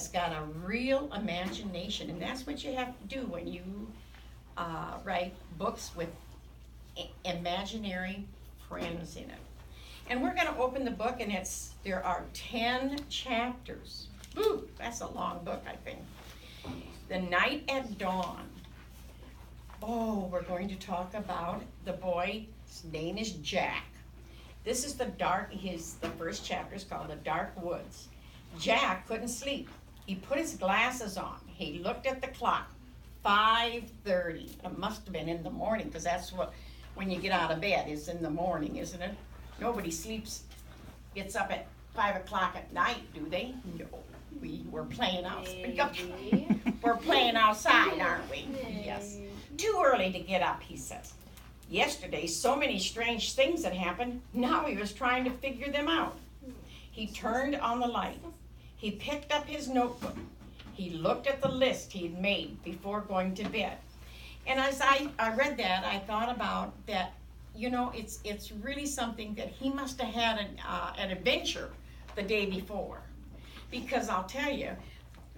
has got a real imagination, and that's what you have to do when you write books with imaginary friends in it. And we're going to open the book, and there are 10 chapters. Ooh, that's a long book, I think. The Night at Dawn. Oh, we're going to talk about the boy. His name is Jack. This is the first chapter is called The Dark Woods. Jack couldn't sleep. He put his glasses on. He looked at the clock. 5:30. It must have been in the morning, because that's when you get out of bed, is in the morning, isn't it? Nobody gets up at 5 o'clock at night, do they? No. We're playing outside. We're playing outside, aren't we? Yes. Too early to get up, he says. Yesterday, so many strange things had happened. Now he was trying to figure them out. He turned on the light. He picked up his notebook. He looked at the list he'd made before going to bed. And as I read that, I thought about that, it's really something that he must have had an adventure the day before. Because I'll tell you,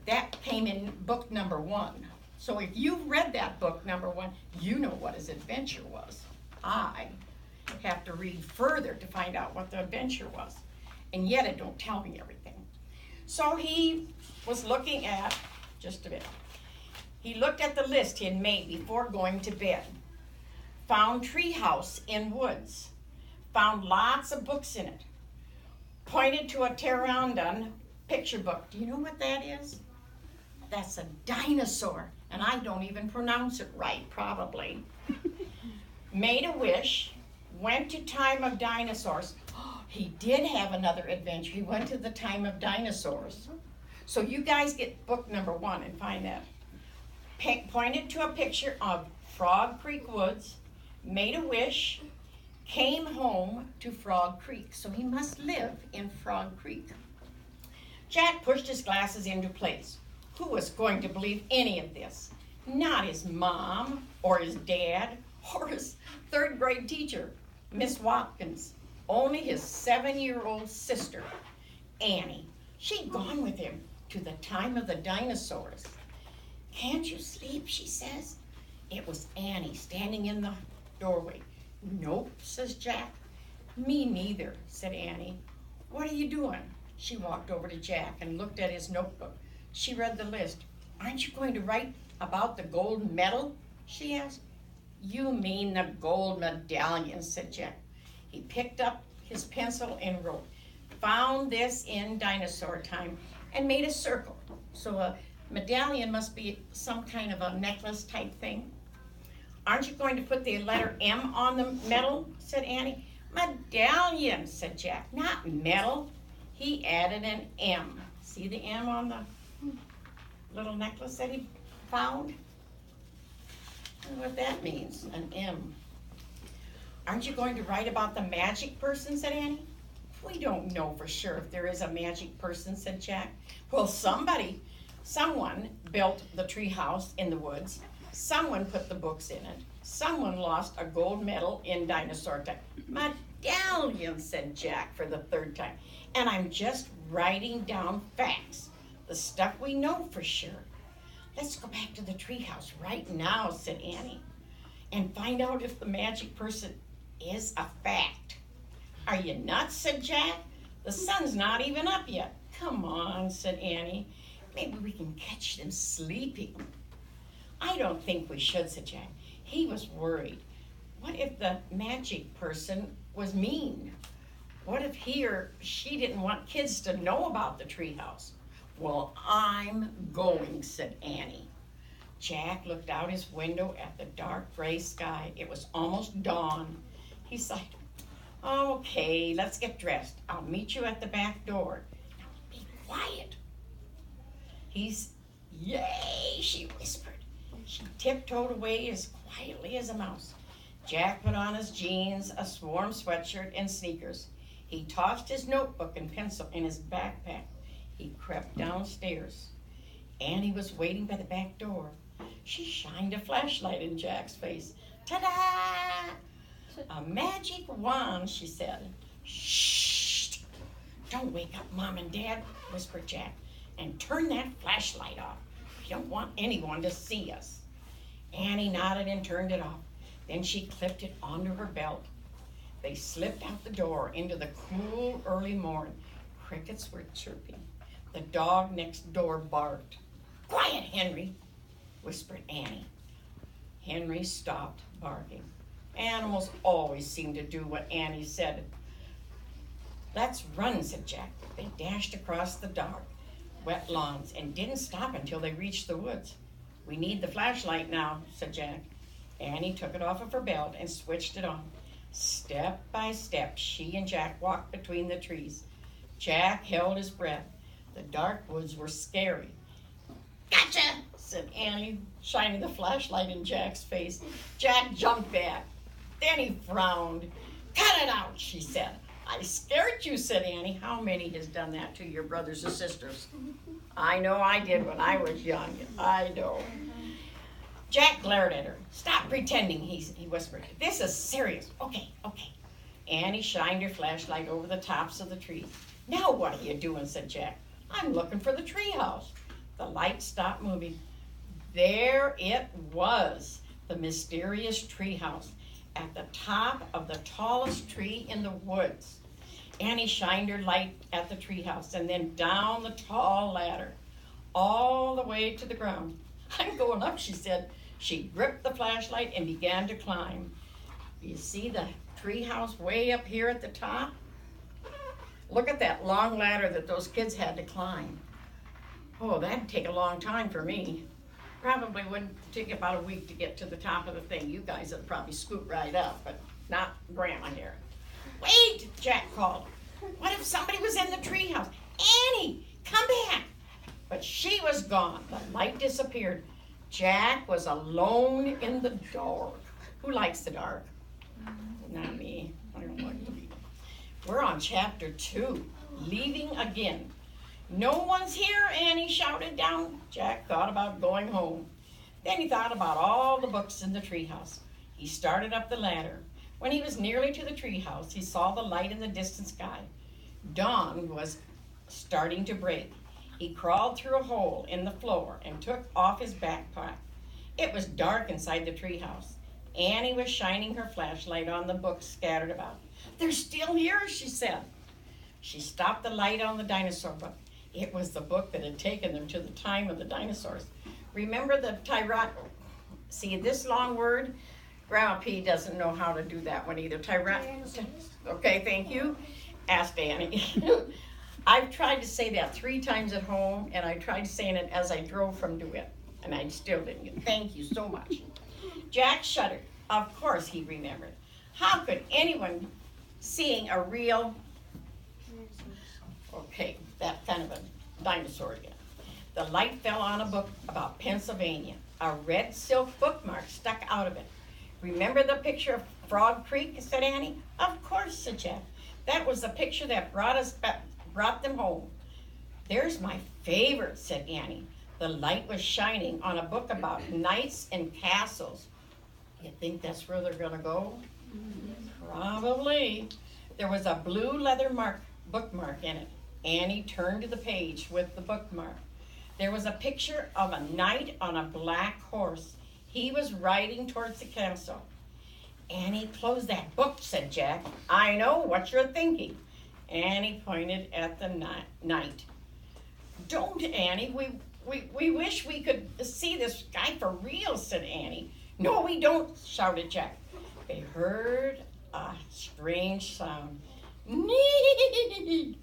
that came in book number 1. So if you read that book number 1, you know what his adventure was. I have to read further to find out what the adventure was. And yet it don't tell me everything. So he was looking at, just a bit, he looked at the list he had made before going to bed. Found Treehouse in woods. Found lots of books in it. Pointed to a pteranodon picture book. Do you know what that is? That's a dinosaur. And I don't even pronounce it right, probably. Made a wish, went to time of dinosaurs. He did have another adventure. He went to the time of dinosaurs. So you guys get book number 1 and find that. Pointed to a picture of Frog Creek Woods, made a wish, came home to Frog Creek. So he must live in Frog Creek. Jack pushed his glasses into place. Who was going to believe any of this? Not his mom, or his dad, or his 3rd grade teacher, Miss Watkins. Only his 7-year-old sister, Annie. She'd gone with him to the time of the dinosaurs. Can't you sleep, she says. It was Annie standing in the doorway. Nope, says Jack. Me neither, said Annie. What are you doing? She walked over to Jack and looked at his notebook. She read the list. Aren't you going to write about the gold medal? She asked. You mean the gold medallion, said Jack. He picked up his pencil and wrote, found this in dinosaur time, and made a circle. So a medallion must be some kind of a necklace type thing. Aren't you going to put the letter M on the medal, said Annie. Medallion, said Jack, not medal. He added an M. See the M on the little necklace that he found? I don't know what that means, an M. Aren't you going to write about the magic person, said Annie. We don't know for sure if there is a magic person, said Jack. Well, someone built the tree house in the woods. Someone put the books in it. Someone lost a gold medal in dinosaur time. Medallion, said Jack for the 3rd time. And I'm just writing down facts, the stuff we know for sure. Let's go back to the treehouse right now, said Annie, and find out if the magic person is a fact. Are you nuts, said Jack. The sun's not even up yet. Come on, said Annie. Maybe we can catch them sleeping. I don't think we should, said Jack. He was worried. What if the magic person was mean? What if he or she didn't want kids to know about the treehouse? Well, I'm going, said Annie. Jack looked out his window at the dark gray sky. It was almost dawn. He sighed. Okay, let's get dressed. I'll meet you at the back door. Now, be quiet. Yay, she whispered. She tiptoed away as quietly as a mouse. Jack put on his jeans, a warm sweatshirt, and sneakers. He tossed his notebook and pencil in his backpack. He crept downstairs. Annie was waiting by the back door. She shined a flashlight in Jack's face. Ta-da! A magic wand, she said. Shh! Don't wake up Mom and Dad, whispered Jack. and turn that flashlight off. We don't want anyone to see us. Annie nodded and turned it off. Then she clipped it onto her belt. They slipped out the door into the cool early morn. Crickets were chirping. The dog next door barked. "Quiet, Henry," whispered Annie. Henry stopped barking. Animals always seemed to do what Annie said. "Let's run," said Jack. They dashed across the dark, wet lawns and didn't stop until they reached the woods. "We need the flashlight now," said Jack. Annie took it off of her belt and switched it on. Step by step, she and Jack walked between the trees. Jack held his breath. The dark woods were scary. "Gotcha," said Annie, shining the flashlight in Jack's face. Jack jumped back. Then he frowned. "Cut it out," she said. "I scared you," said Annie. How many has done that to your brothers or sisters? I know I did when I was young. I know. Jack glared at her. "Stop pretending," he whispered. "This is serious." Okay. Annie shined her flashlight over the tops of the trees. "Now what are you doing?" said Jack. "I'm looking for the treehouse." The light stopped moving. There it was, the mysterious treehouse, at the top of the tallest tree in the woods. Annie shined her light at the treehouse and then down the tall ladder, all the way to the ground. "I'm going up," she said. She gripped the flashlight and began to climb. You see the treehouse way up here at the top? Look at that long ladder that those kids had to climb. Oh, that'd take a long time for me. Probably would take about a week to get to the top of the thing. You guys would probably scoot right up, but not Grandma here. "Wait," Jack called. "What if somebody was in the treehouse? Annie, come back." But she was gone. The light disappeared. Jack was alone in the dark. Who likes the dark? Not me. I don't like to be. We're on chapter 2, leaving again. "No one's here," Annie shouted down. Jack thought about going home. Then he thought about all the books in the treehouse. He started up the ladder. When he was nearly to the treehouse, he saw the light in the distant sky. Dawn was starting to break. He crawled through a hole in the floor and took off his backpack. It was dark inside the treehouse. Annie was shining her flashlight on the books scattered about. "They're still here," she said. She stopped the light on the dinosaur book. It was the book that had taken them to the time of the dinosaurs. Remember the See this long word? Grandma P doesn't know how to do that one either. Okay, thank you. Asked Annie. I've tried to say that 3 times at home, and I tried saying it as I drove from DeWitt, and I still didn't. Thank you so much. Jack shuddered. Of course he remembered. How could anyone seeing a real, that kind of a dinosaur again. The light fell on a book about Pennsylvania. A red silk bookmark stuck out of it. "Remember the picture of Frog Creek?" said Annie. "Of course," said Jack. "That was the picture that brought them home." "There's my favorite," said Annie. The light was shining on a book about knights and castles. You think that's where they're gonna go? Probably. There was a blue leather bookmark in it. Annie turned to the page with the bookmark. There was a picture of a knight on a black horse. He was riding towards the castle. "Annie, close that book," said Jack. "I know what you're thinking." Annie pointed at the knight. "Don't, Annie. We wish we could see this guy for real," said Annie. "No, we don't," shouted Jack. They heard a strange sound. "Nee!"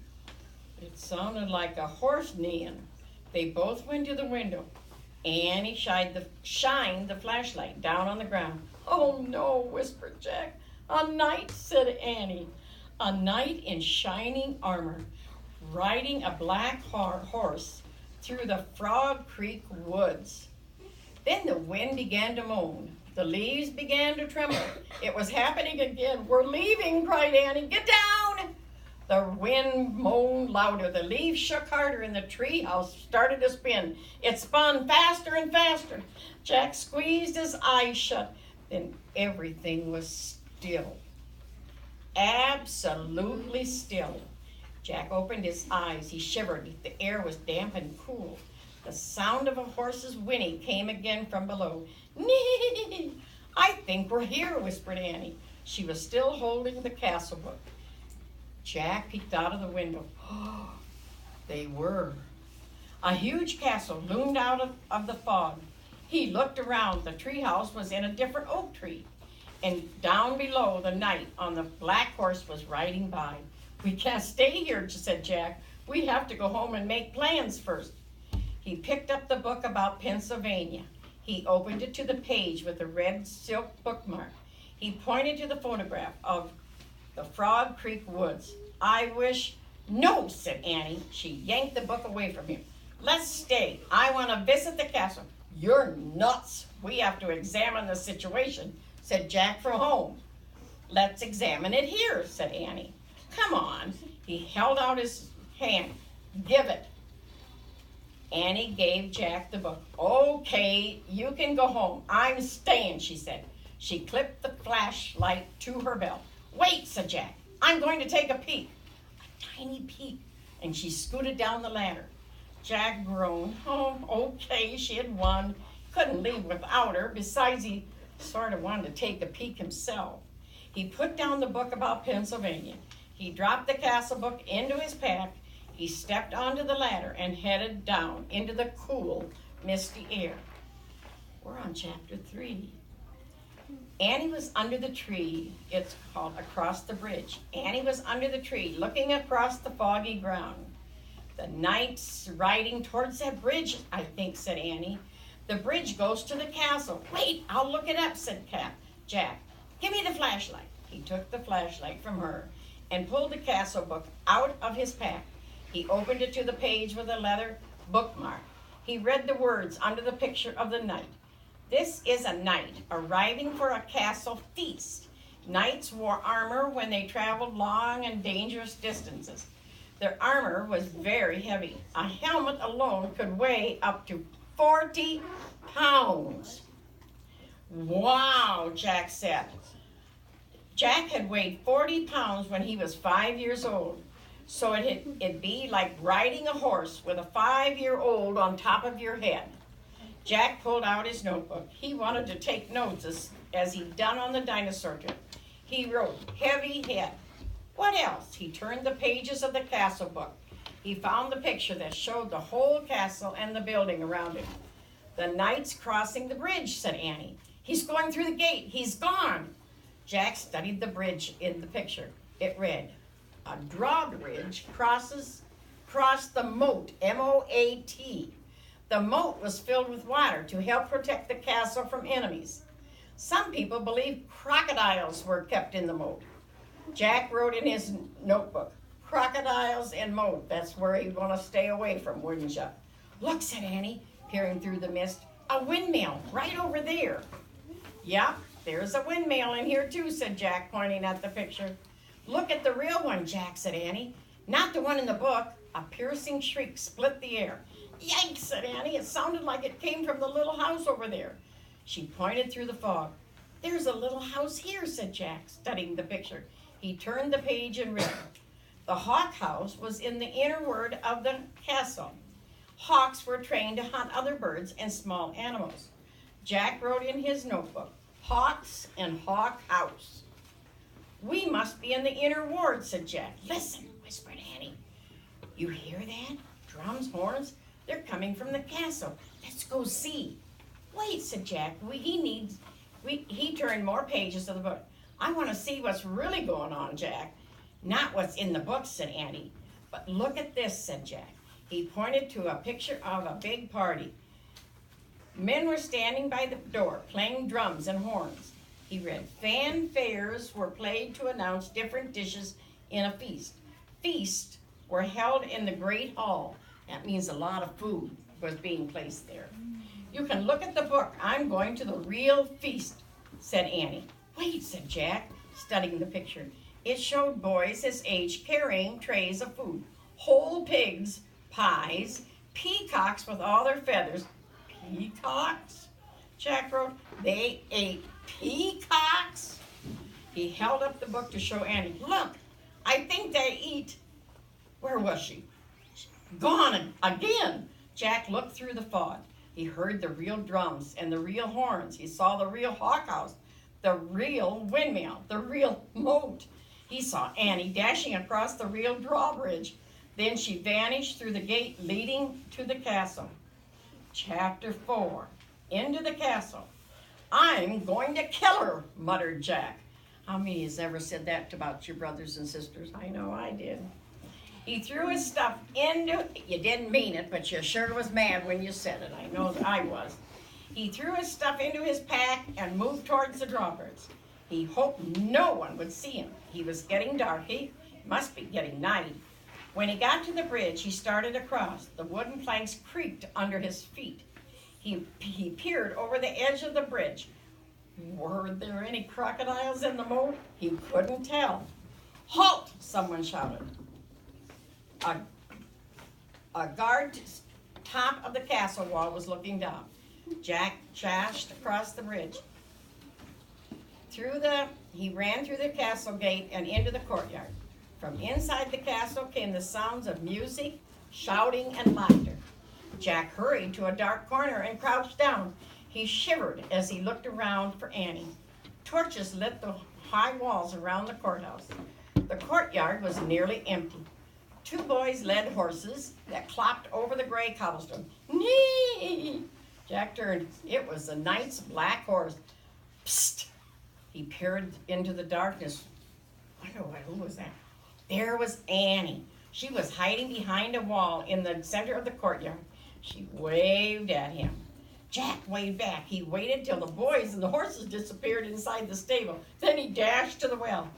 It sounded like a horse neighing. They both went to the window. Annie shined the flashlight down on the ground. "Oh no," whispered Jack. "A knight," said Annie. "A knight in shining armor, riding a black horse through the Frog Creek woods." Then the wind began to moan. The leaves began to tremble. It was happening again. "We're leaving," cried Annie. "Get down!" The wind moaned louder. The leaves shook harder, and the treehouse started to spin. It spun faster and faster. Jack squeezed his eyes shut. Then everything was still. Absolutely still. Jack opened his eyes. He shivered. The air was damp and cool. The sound of a horse's whinny came again from below. Nee! I think we're here, whispered Annie. She was still holding the castle book. Jack peeked out of the window. Oh, they were. A huge castle loomed out of the fog. He looked around. The treehouse was in a different oak tree. And down below, the knight on the black horse was riding by. We can't stay here, said Jack. We have to go home and make plans first. He picked up the book about Pennsylvania. He opened it to the page with a red silk bookmark. He pointed to the photograph of the Frog Creek woods. I wish... No, said Annie. She yanked the book away from him. Let's stay. I want to visit the castle. You're nuts. We have to examine the situation, said Jack from home. Let's examine it here, said Annie. Come on. He held out his hand. Give it. Annie gave Jack the book. Okay, you can go home. I'm staying, she said. She clipped the flashlight to her belt. Wait, said Jack. I'm going to take a peek. A tiny peek. And she scooted down the ladder. Jack groaned. Oh, okay, she had won. Couldn't leave without her. Besides, he sort of wanted to take a peek himself. He put down the book about Pennsylvania. He dropped the castle book into his pack. He stepped onto the ladder and headed down into the cool, misty air. We're on chapter 3. Annie was under the tree. It's called Across the Bridge. Annie was under the tree, looking across the foggy ground. The knight's riding towards that bridge, I think, said Annie. The bridge goes to the castle. Wait, I'll look it up, said Jack. Give me the flashlight. He took the flashlight from her and pulled the castle book out of his pack. He opened it to the page with a leather bookmark. He read the words under the picture of the knight. This is a knight arriving for a castle feast. Knights wore armor when they traveled long and dangerous distances. Their armor was very heavy. A helmet alone could weigh up to 40 pounds. Wow, Jack said. Jack had weighed 40 pounds when he was 5 years old. So it'd be like riding a horse with a 5-year-old on top of your head. Jack pulled out his notebook. He wanted to take notes as he'd done on the dinosaur trip. He wrote, heavy head. What else? He turned the pages of the castle book. He found the picture that showed the whole castle and the building around it. The knight's crossing the bridge, said Annie. He's going through the gate. He's gone. Jack studied the bridge in the picture. It read, a drawbridge crossed the moat, M-O-A-T. The moat was filled with water to help protect the castle from enemies. Some people believe crocodiles were kept in the moat. Jack wrote in his notebook, crocodiles and moat. That's where he'd want to stay away from, wouldn't you? Look, said Annie, peering through the mist. A windmill right over there. Yep, there's a windmill in here too, said Jack, pointing at the picture. Look at the real one, Jack, said Annie. Not the one in the book. A piercing shriek split the air. Yikes, said Annie. It sounded like it came from the little house over there. She pointed through the fog. There's a little house here, said Jack, studying the picture. He turned the page and read. The hawk house was in the inner ward of the castle. Hawks were trained to hunt other birds and small animals. Jack wrote in his notebook, hawks and hawk house. We must be in the inner ward, said Jack. Listen, whispered Annie. You hear that? Drums, horns? They're coming from the castle. Let's go see. Wait, said Jack. He turned more pages of the book. I want to see what's really going on, Jack. Not what's in the book, said Annie. But look at this, said Jack. He pointed to a picture of a big party. Men were standing by the door, playing drums and horns. He read, fanfares were played to announce different dishes in a feast. Feasts were held in the great hall. That means a lot of food was being placed there. You can look at the book. I'm going to the real feast, said Annie. Wait, said Jack, studying the picture. It showed boys his age carrying trays of food. Whole pigs, pies, peacocks with all their feathers. Peacocks? Jack wrote, they ate peacocks? He held up the book to show Annie. Look, I think they eat Where was she? Gone again. Jack looked through the fog. He heard the real drums and the real horns. He saw the real hawk house, the real windmill, the real moat. He saw Annie dashing across the real drawbridge. Then she vanished through the gate leading to the castle. Chapter 4. Into the castle. I'm going to kill her, muttered Jack. How many has ever said that about your brothers and sisters? I know I did. He threw his stuff into, you didn't mean it, but you sure was mad when you said it. I know that I was. He threw his stuff into his pack and moved towards the drawbridge. He hoped no one would see him. He was getting dark. He must be getting night. When he got to the bridge, he started across. The wooden planks creaked under his feet. He peered over the edge of the bridge. Were there any crocodiles in the moat? He couldn't tell. Halt! Someone shouted. A guard top of the castle wall was looking down. Jack dashed across the bridge. He ran through the castle gate and into the courtyard. From inside the castle came the sounds of music, shouting, and laughter. Jack hurried to a dark corner and crouched down. He shivered as he looked around for Annie. Torches lit the high walls around the courthouse. The courtyard was nearly empty. Two boys led horses that clopped over the gray cobblestone. Nee! Jack turned. It was the knight's black horse. Psst! He peered into the darkness. Who was that? There was Annie. She was hiding behind a wall in the center of the courtyard. She waved at him. Jack waved back. He waited till the boys and the horses disappeared inside the stable. Then he dashed to the well.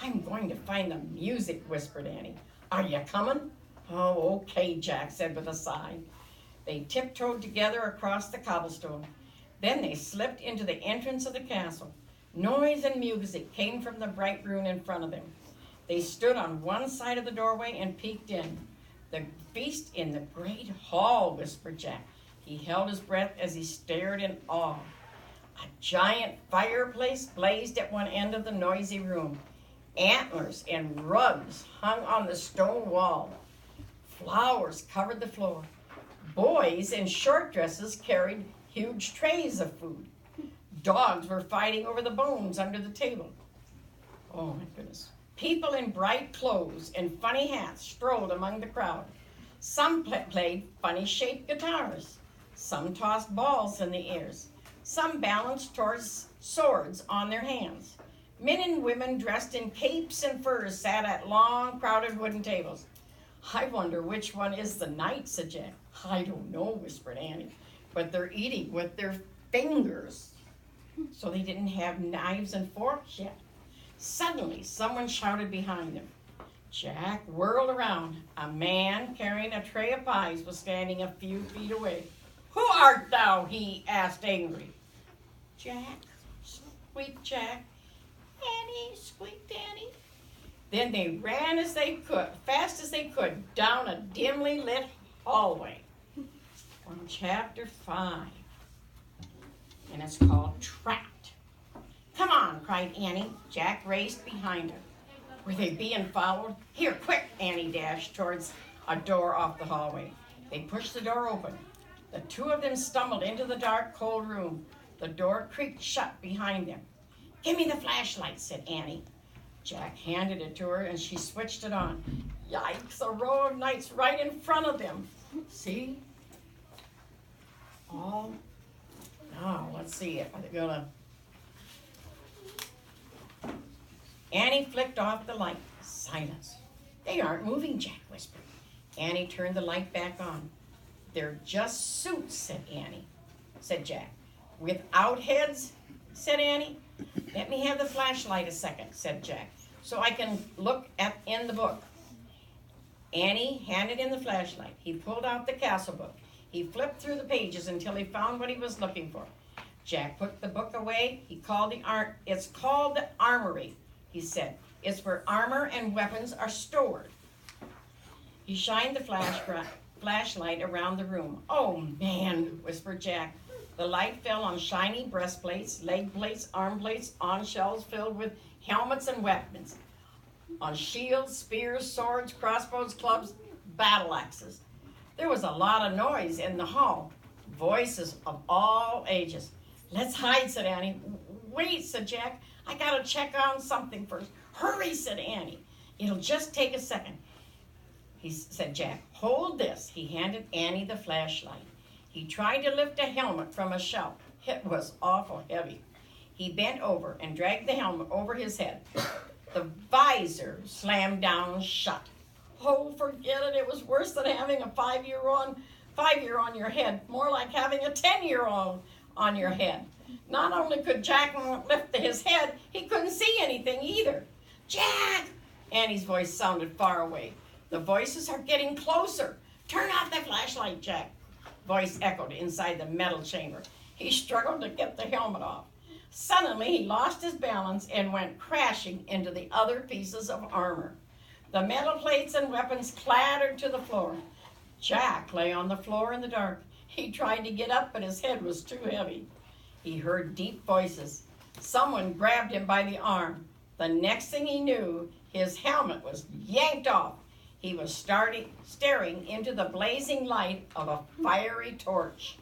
I'm going to find the music, whispered Annie. Are you coming? Oh, okay, Jack said with a sigh. They tiptoed together across the cobblestone. Then they slipped into the entrance of the castle. Noise and music came from the bright room in front of them. They stood on one side of the doorway and peeked in. The feast in the great hall, whispered Jack. He held his breath as he stared in awe. A giant fireplace blazed at one end of the noisy room. Antlers and rugs hung on the stone wall. Flowers covered the floor. Boys in short dresses carried huge trays of food. Dogs were fighting over the bones under the table. Oh, my goodness. People in bright clothes and funny hats strolled among the crowd. Some played funny-shaped guitars. Some tossed balls in the air. Some balanced towards swords on their hands. Men and women dressed in capes and furs sat at long, crowded wooden tables. I wonder which one is the knight, said Jack. I don't know, whispered Annie, but they're eating with their fingers. So they didn't have knives and forks yet. Suddenly, someone shouted behind them. Jack whirled around. A man carrying a tray of pies was standing a few feet away. Who art thou? He asked angrily. Jack, squeaked Jack. Annie, squeaked Annie. Then they ran as they could, fast as they could, down a dimly lit hallway. From chapter 5. And it's called Trapped. Come on, cried Annie. Jack raced behind her. Were they being followed? Here, quick! Annie dashed towards a door off the hallway. They pushed the door open. The two of them stumbled into the dark, cold room. The door creaked shut behind them. Give me the flashlight, said Annie. Jack handed it to her, and she switched it on. Yikes, a row of knights right in front of them. See? Oh, now, let's see if I'm gonna... Annie flicked off the light. Silence. They aren't moving, Jack whispered. Annie turned the light back on. They're just suits, said Jack. Without heads, said Annie. Let me have the flashlight a second, said Jack, so I can look in the book. Annie handed him the flashlight. He pulled out the castle book. He flipped through the pages until he found what he was looking for. Jack put the book away. It's called the armory, he said. It's where armor and weapons are stored. He shined the flashlight around the room. Oh, man, whispered Jack. The light fell on shiny breastplates, leg plates, arm plates, on shelves filled with helmets and weapons. on shields, spears, swords, crossbows, clubs, battle axes. There was a lot of noise in the hall, voices of all ages. Let's hide, said Annie. Wait, said Jack. I gotta check on something first. Hurry, said Annie. It'll just take a second. Said Jack. Hold this. He handed Annie the flashlight. He tried to lift a helmet from a shelf. It was awful heavy. He bent over and dragged the helmet over his head. The visor slammed down shut. Oh, forget it. It was worse than having a 5-year on your head. More like having a 10-year-old on your head. Not only could Jack not lift his head, he couldn't see anything either. Jack! Annie's voice sounded far away. The voices are getting closer. Turn off the flashlight, Jack. Voice echoed inside the metal chamber. He struggled to get the helmet off. Suddenly, he lost his balance and went crashing into the other pieces of armor. The metal plates and weapons clattered to the floor. Jack lay on the floor in the dark. He tried to get up, but his head was too heavy. He heard deep voices. Someone grabbed him by the arm. The next thing he knew, his helmet was yanked off. He was staring into the blazing light of a fiery torch.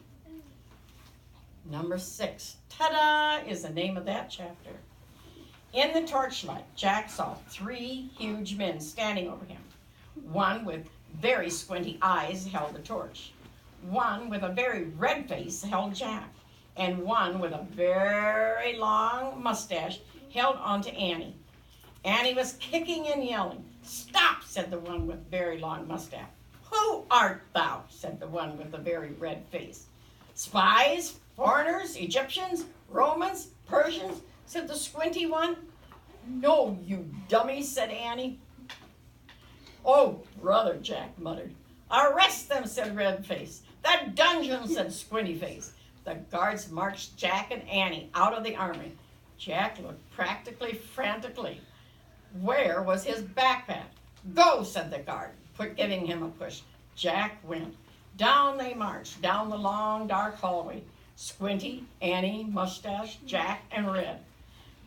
Number 6, ta-da, is the name of that chapter. In the torchlight, Jack saw 3 huge men standing over him. One with very squinty eyes held the torch. One with a very red face held Jack. And one with a very long mustache held onto Annie. Annie was kicking and yelling. Stop, said the one with very long mustache. Who art thou, said the one with the very red face. Spies, foreigners, Egyptians, Romans, Persians, said the squinty one. No, you dummy, said Annie. Oh, brother, Jack muttered. Arrest them, said Red Face. The dungeon, said Squinty Face. The guards marched Jack and Annie out of the armory. Jack looked practically frantically. Where was his backpack? Go, said the guard, giving him a push. Jack went. Down they marched, down the long, dark hallway. Squinty, Annie, Mustache, Jack, and Red.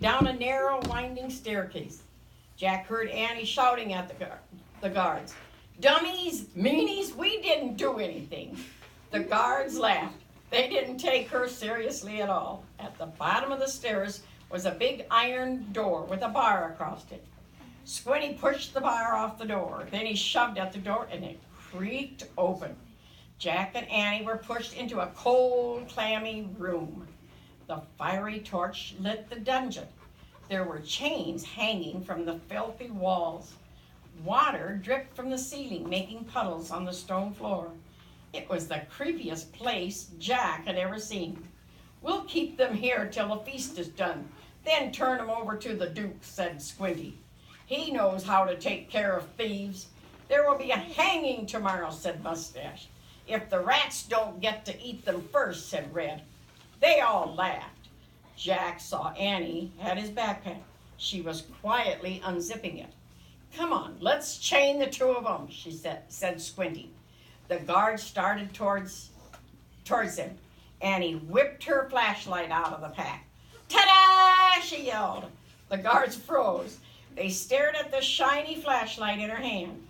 Down a narrow, winding staircase. Jack heard Annie shouting at the guards. Dummies, meanies, we didn't do anything. The guards laughed. They didn't take her seriously at all. At the bottom of the stairs was a big iron door with a bar across it. Squinty pushed the bar off the door. Then he shoved at the door and it creaked open. Jack and Annie were pushed into a cold, clammy room. The fiery torch lit the dungeon. There were chains hanging from the filthy walls. Water dripped from the ceiling, making puddles on the stone floor. It was the creepiest place Jack had ever seen. We'll keep them here till the feast is done, then turn them over to the Duke, said Squinty. He knows how to take care of thieves. There will be a hanging tomorrow, said Mustache. If the rats don't get to eat them first, said Red. They all laughed. Jack saw Annie had his backpack. She was quietly unzipping it. Come on, let's chain the 2 of them, she said Squinty. The guard started towards him. Annie whipped her flashlight out of the pack. Ta-da! She yelled. The guards froze. They stared at the shiny flashlight in her hand.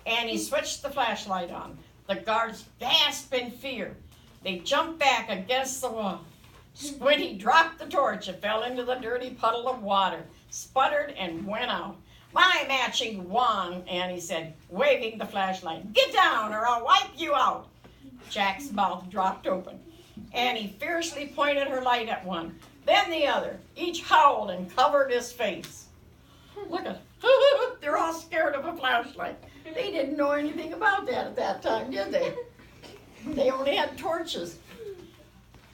Annie switched the flashlight on. The guards gasped in fear. They jumped back against the wall. Squinty dropped the torch. It fell into the dirty puddle of water, sputtered, and went out. My matching wand, Annie said, waving the flashlight. Get down or I'll wipe you out. Jack's mouth dropped open. Annie fiercely pointed her light at one, then the other. Each howled and covered his face. Look at they're all scared of a flashlight. They didn't know anything about that at that time, did they? They only had torches.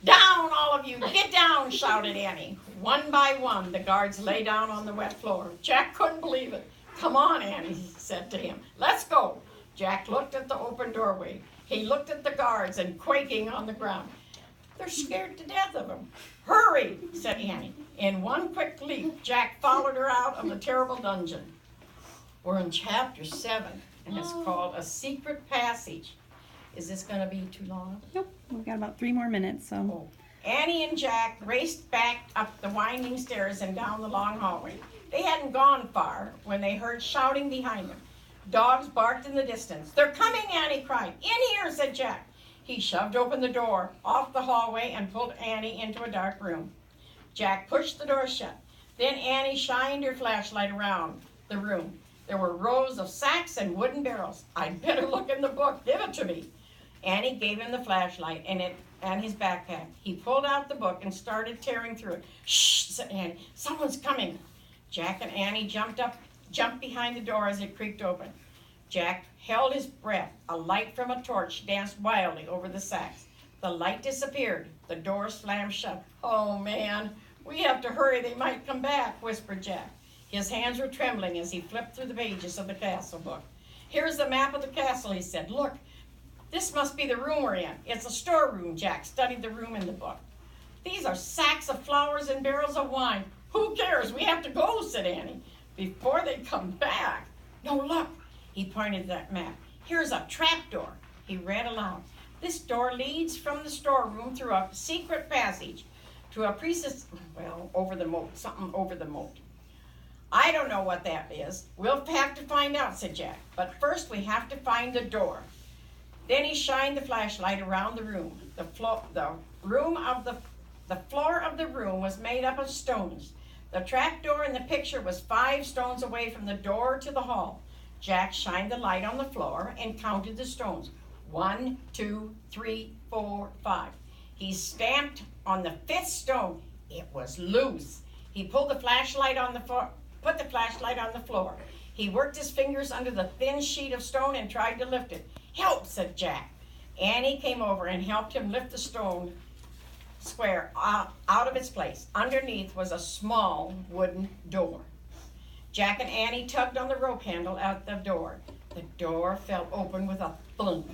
Down, all of you! Get down, shouted Annie. One by one, the guards lay down on the wet floor. Jack couldn't believe it. Come on, Annie said to him. Let's go. Jack looked at the open doorway. He looked at the guards and quaking on the ground. They're scared to death of him. Hurry, said Annie. In one quick leap, Jack followed her out of the terrible dungeon. We're in chapter 7, and it's called A Secret Passage. Is this going to be too long? Nope, we've got about 3 more minutes, so. Oh. Annie and Jack raced back up the winding stairs and down the long hallway. They hadn't gone far when they heard shouting behind them. Dogs barked in the distance. "They're coming," Annie cried. "In here," said Jack. He shoved open the door off the hallway and pulled Annie into a dark room. Jack pushed the door shut. Then Annie shined her flashlight around the room. There were rows of sacks and wooden barrels. "I'd better look in the book. Give it to me." Annie gave him the flashlight and his backpack. He pulled out the book and started tearing through it. "Shh," said Annie. "Someone's coming." Jack and Annie jumped behind the door as it creaked open. Jack held his breath. A light from a torch danced wildly over the sacks. The light disappeared. The door slammed shut. "Oh, man, we have to hurry. They might come back," whispered Jack. His hands were trembling as he flipped through the pages of the castle book. "Here's the map of the castle," he said. "Look, this must be the room we're in. It's a storeroom." Jack studied the room in the book. "These are sacks of flowers and barrels of wine." "Who cares? We have to go," said Annie. "Before they come back." "No, look." He pointed to that map. "Here's a trap door." He read aloud. "This door leads from the storeroom through a secret passage to a priestess, over the moat, something over the moat." "I don't know what that is. We'll have to find out," said Jack. "But first we have to find the door." Then he shined the flashlight around the room. The floor of the room was made up of stones. The trap door in the picture was 5 stones away from the door to the hall. Jack shined the light on the floor and counted the stones. 1, 2, 3, 4, 5. He stamped on the 5th stone. It was loose. He pulled the flashlight on the floor, put the flashlight on the floor. He worked his fingers under the thin sheet of stone and tried to lift it. "Help," said Jack. Annie came over and helped him lift the stone square out of its place. Underneath was a small wooden door. Jack and Annie tugged on the rope handle at the door. The door fell open with a thump.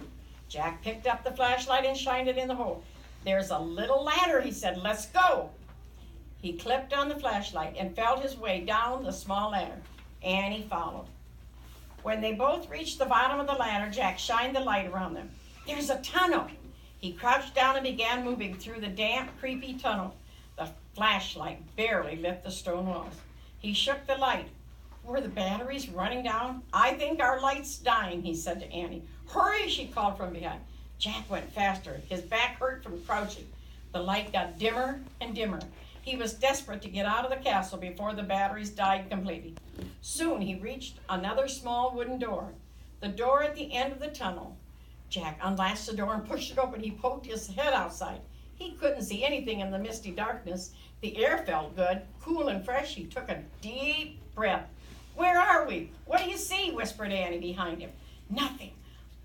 Jack picked up the flashlight and shined it in the hole. "There's a little ladder," he said. "Let's go." He clipped on the flashlight and felt his way down the small ladder. Annie followed. When they both reached the bottom of the ladder, Jack shined the light around them. "There's a tunnel." He crouched down and began moving through the damp, creepy tunnel. The flashlight barely lit the stone walls. He shook the light. Were the batteries running down? "I think our light's dying," he said to Annie. "Hurry," she called from behind. Jack went faster. His back hurt from crouching. The light got dimmer and dimmer. He was desperate to get out of the castle before the batteries died completely. Soon he reached another small wooden door. The door at the end of the tunnel. Jack unlatched the door and pushed it open. He poked his head outside. He couldn't see anything in the misty darkness. The air felt good, cool and fresh. He took a deep breath. "Where are we? What do you see?" whispered Annie behind him. "Nothing,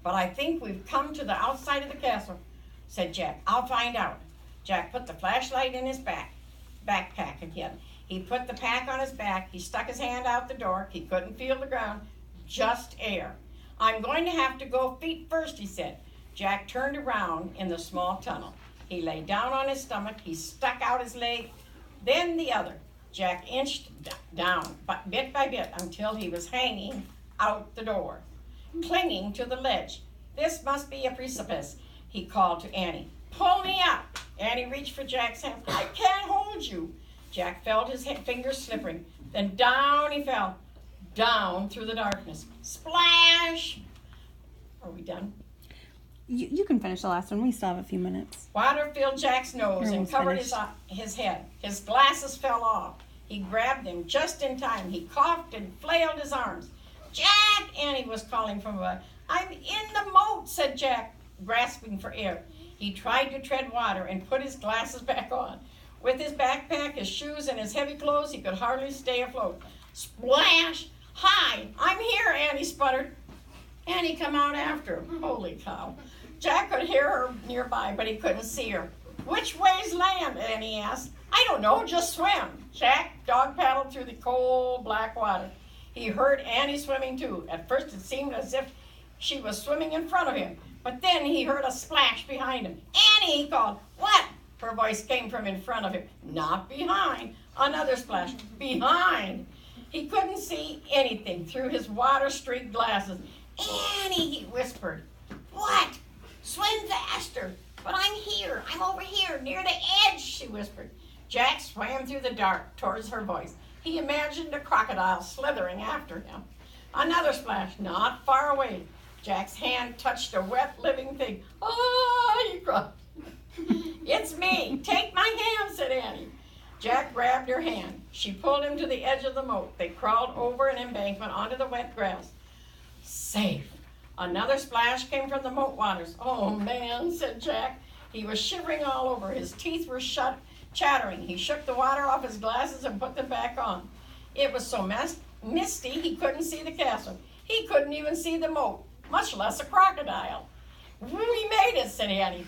but I think we've come to the outside of the castle," said Jack. "I'll find out." Jack put the flashlight in his backpack again. He put the pack on his back. He stuck his hand out the door. He couldn't feel the ground, just air. "I'm going to have to go feet first," he said. Jack turned around in the small tunnel. He lay down on his stomach. He stuck out his leg, then the other. Jack inched down, bit by bit, until he was hanging out the door, clinging to the ledge. "This must be a precipice," he called to Annie. "Pull me up." Annie reached for Jack's hand. "I can't hold you." Jack felt his fingers slipping. Then down he fell, down through the darkness. Splash! Are we done? You can finish the last one. We still have a few minutes. Water filled Jack's nose You're and almost covered finished. his head. His glasses fell off. He grabbed them just in time. He coughed and flailed his arms. "Jack!" Annie was calling from above. "I'm in the moat," said Jack, grasping for air. He tried to tread water and put his glasses back on. With his backpack, his shoes, and his heavy clothes, he could hardly stay afloat. Splash! "Hi, I'm here," Annie sputtered. Annie come out after him. Holy cow. Jack could hear her nearby, but he couldn't see her. "Which way's land?" Annie asked. "I don't know, just swim." Jack dog paddled through the cold black water. He heard Annie swimming too. At first it seemed as if she was swimming in front of him, but then he heard a splash behind him. "Annie," he called. "What?" Her voice came from in front of him. Not behind. Another splash. Behind. He couldn't see anything through his water-streaked glasses. "Annie," he whispered. "What?" "Swim faster." "But I'm here. I'm over here, near the edge," she whispered. Jack swam through the dark towards her voice. He imagined a crocodile slithering after him. Another splash, not far away. Jack's hand touched a wet, living thing. Ah, he cried. It's me. Take my hand, said Annie. Jack grabbed her hand. She pulled him to the edge of the moat. They crawled over an embankment onto the wet grass. Safe. Another splash came from the moat waters. Oh, man, said Jack. He was shivering all over. His teeth were chattering. He shook the water off his glasses and put them back on. It was so misty he couldn't see the castle. He couldn't even see the moat, much less a crocodile. We made it, said Annie.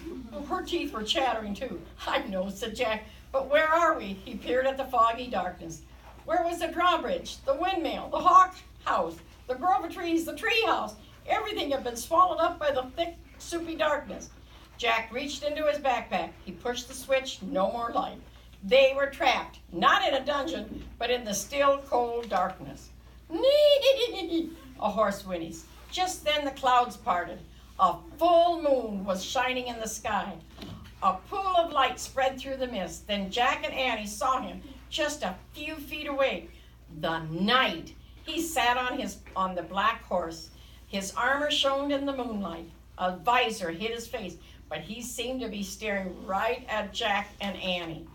Her teeth were chattering too. I know, said Jack, but where are we? He peered at the foggy darkness. Where was the drawbridge, the windmill, the hawk house, the grove of trees, the treehouse? Everything had been swallowed up by the thick, soupy darkness. Jack reached into his backpack. He pushed the switch, no more light. They were trapped, not in a dungeon, but in the still, cold darkness. Nee! A horse whinnies. Just then the clouds parted. A full moon was shining in the sky. A pool of light spread through the mist. Then Jack and Annie saw him just a few feet away. The knight. He sat on the black horse. His armor shone in the moonlight. A visor hid his face, but he seemed to be staring right at Jack and Annie.